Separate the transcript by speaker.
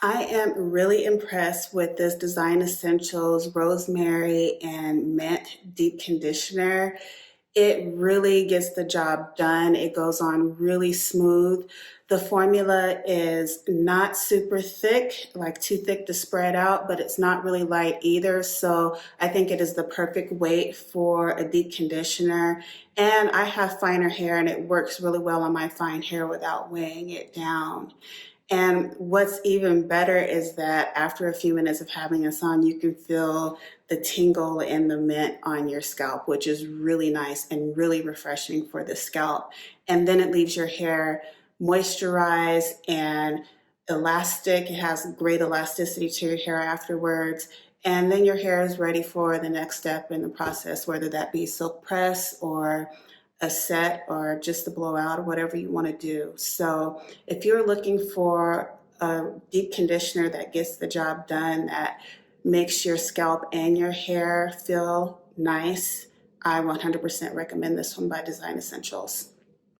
Speaker 1: I am really impressed with this Design Essentials Rosemary and Mint Deep Conditioner. It really gets the job done. It goes on really smooth. The formula is not super thick, like too thick to spread out, but it's not really light either. So I think it is the perfect weight for a deep conditioner. And I have finer hair and it works really well on my fine hair without weighing it down. And what's even better is that after a few minutes of having this on, you can feel the tingle and the mint on your scalp, which is really nice and really refreshing for the scalp. And then it leaves your hair moisturized and elastic. It has great elasticity to your hair afterwards. And then your hair is ready for the next step in the process, whether that be silk press or a set or just a blowout or whatever you want to do. So if you're looking for a deep conditioner that gets the job done, that makes your scalp and your hair feel nice, I 100% recommend this one by Design Essentials.